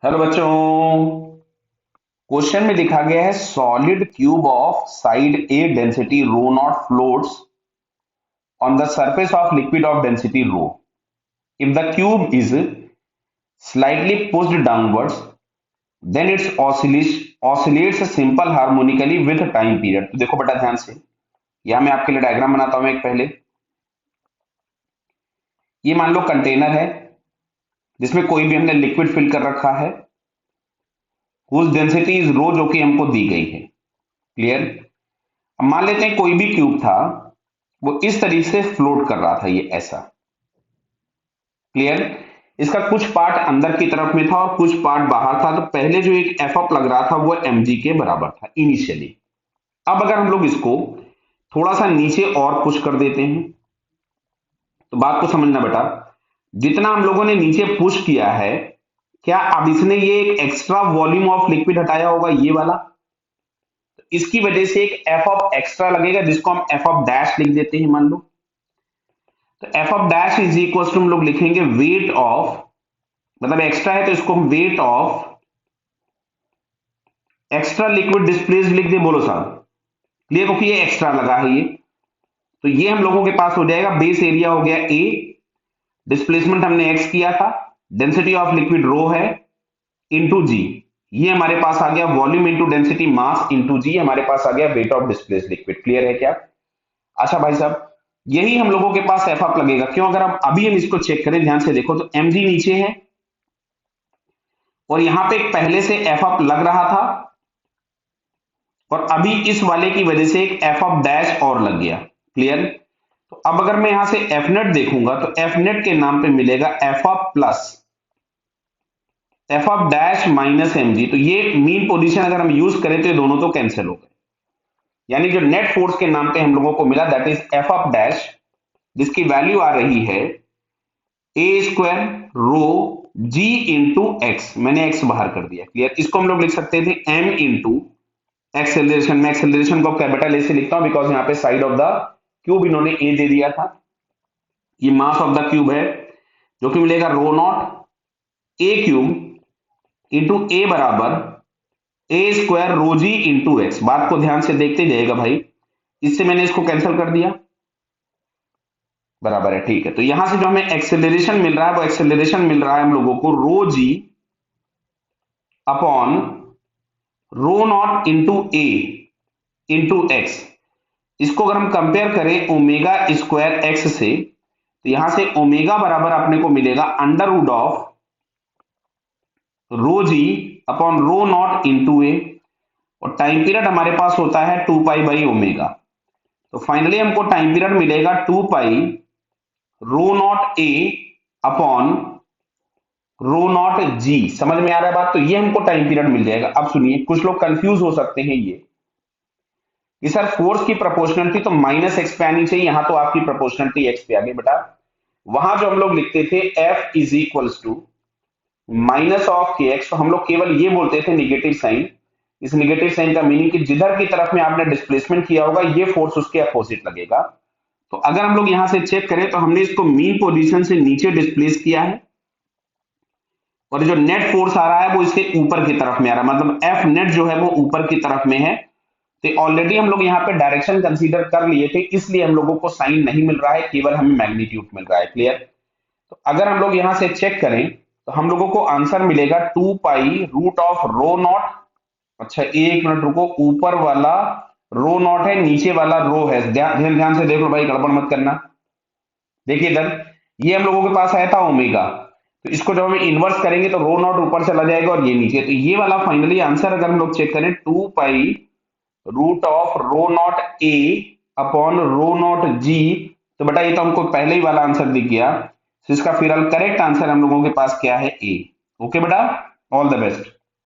Hello बच्चों। Question में लिखा गया है solid cube of side a density rho naught floats on the surface of liquid of density rho if the cube is slightly pushed downwards then it's oscillates simple harmonically with time period. तो देखो बेटा ध्यान से, यहां मैं आपके लिए diagram बनाता हूं एक। पहले ये मान लो कंटेनर है जिसमें कोई भी हमने लिक्विड फिल कर रखा है, हुज डेंसिटी इज रो, जो कि हमको दी गई है। क्लियर। अब मान लेते हैं कोई भी क्यूब था, वो इस तरीके से फ्लोट कर रहा था, ये ऐसा। क्लियर। इसका कुछ पार्ट अंदर की तरफ में था और कुछ पार्ट बाहर था। तो पहले जो एक एफ अप लग रहा था वो mg के बराबर था इनिशियली। अब अगर हम लोग इसको थोड़ा सा नीचे और पुश कर देते हैं, तो बात को समझना बेटा, जितना हम लोगों ने नीचे पुश किया है, क्या अब इसने ये एक एक्स्ट्रा वॉल्यूम ऑफ लिक्विड हटाया होगा, ये वाला? इसकी वजह से एक एफ ऑफ एक्स्ट्रा लगेगा, जिसको हम एफ ऑफ डैश लिख देते हैं मान लो। तो F of dash is equal to हम लोग लिखेंगे वेट ऑफ, मतलब एक्स्ट्रा है तो इसको हम weight of extra liquid displace लिख दे। बोलो साहब क्लियर, क्योंकि ये एक्स्ट्रा लगा है ये। तो ये हम लोगों के पास हो जाएगा, बेस एरिया हो गया ए, डिस्प्लेसमेंट हमने एक्स किया था, डेंसिटी ऑफ लिक्विड रो है, इंटू जी। ये हमारे पास आ गया volume into density mass into g, हमारे पास आ गया weight of displace liquid. Clear है क्या? अच्छा भाई साहब, यही हम लोगों के पास एफ अप लगेगा। क्यों? अगर हम अभी हम इसको चेक करें, ध्यान से देखो, तो mg नीचे है और यहां पे पहले से एफ अप लग रहा था, और अभी इस वाले की वजह से एक एफ अप डैश और लग गया। क्लियर। तो अब अगर मैं यहां से एफ नेट देखूंगा, तो एफ नेट के नाम पे मिलेगा F up plus F up dash minus mg। तो ये मीन पोजीशन अगर हम यूज करें तो ये दोनों तो कैंसिल हो गए, यानी जो नेट फोर्स के नाम पे हम लोगों को मिला that is F up dash, जिसकी वैल्यू आ रही है ए स्क्वायर रो जी इंटू एक्स। मैंने एक्स बाहर कर दिया। क्लियर। इसको हम लोग लिख सकते थे एम इंटू एक्सेलरेशन। मैं एक्सेलरेशन को कैपिटल ए से लिखता हूं बिकॉज यहां पे साइड ऑफ द क्यूब इन्होंने ए दे दिया था। ये मास ऑफ द क्यूब है, जो कि मिलेगा रो नॉट ए क्यूब इंटू ए बराबर ए स्क्वायर रो जी इंटू एक्स। बात को ध्यान से देखते जाइएगा भाई, इससे मैंने इसको कैंसिल कर दिया, बराबर है। ठीक है। तो यहां से जो हमें एक्सेलरेशन मिल रहा है, वो एक्सेलरेशन मिल रहा है हम लोगों को rho g upon rho naught into a into x. इसको अगर हम कंपेयर करें ओमेगा स्क्वायर एक्स से, तो यहां से ओमेगा बराबर अपने को मिलेगा under root of rho g upon rho naught into a, और टाइम पीरियड हमारे पास होता है 2 पाई बाई ओमेगा। तो फाइनली हमको टाइम पीरियड मिलेगा 2 pi rho naught a upon rho naught g. समझ में आ रहा है बात? तो ये हमको टाइम पीरियड मिल जाएगा। अब सुनिए, कुछ लोग कंफ्यूज हो सकते हैं ये सर फोर्स की प्रोपोर्शनलिटी तो माइनस एक्स पे आनी चाहिए, यहां तो आपकी प्रोपोर्शनलिटी एक्स पे आ गई। बेटा वहां जो हम लोग लिखते थे F is equals to minus of K X, तो हम लोग केवल ये बोलते थे निगेटिव साइन। इस निगेटिव साइन का मीनिंग कि जिधर की तरफ में आपने डिस्प्लेसमेंट किया होगा, ये फोर्स उसके अपोजिट लगेगा। तो अगर हम लोग यहां से चेक करें, तो हमने इसको मीन पोजीशन से नीचे डिस्प्लेस किया है, और जो नेट फोर्स आ रहा है वो इसके ऊपर की तरफ में आ रहा है, मतलब एफ नेट जो है वो ऊपर की तरफ में है। तो ऑलरेडी हम लोग यहाँ पे डायरेक्शन कंसीडर कर लिए थे, इसलिए हम लोगों को साइन नहीं मिल रहा है, केवल हमें मैग्नीट्यूड मिल रहा है। क्लियर। तो अगर हम लोग यहां से चेक करें, तो हम लोगों को आंसर मिलेगा 2 pi root of rho naught. अच्छा एक मिनट रुको, ऊपर वाला रो नॉट है, नीचे वाला रो है। ध्यान ध्यान से देख लो भाई, गड़बड़ मत करना। देखिए इधर ये हम लोगों के पास आया था ओमेगा, तो इसको जब हम इन्वर्स करेंगे तो रो नॉट ऊपर चला जाएगा और ये नीचे। तो ये वाला फाइनली आंसर अगर हम लोग चेक करें 2 pi root of rho naught a upon rho naught g, तो बेटा ये तो हमको पहले ही वाला आंसर दिख गया। तो इसका फिलहाल करेक्ट आंसर हम लोगों के पास क्या है? ए। ओके बेटा, ऑल द बेस्ट।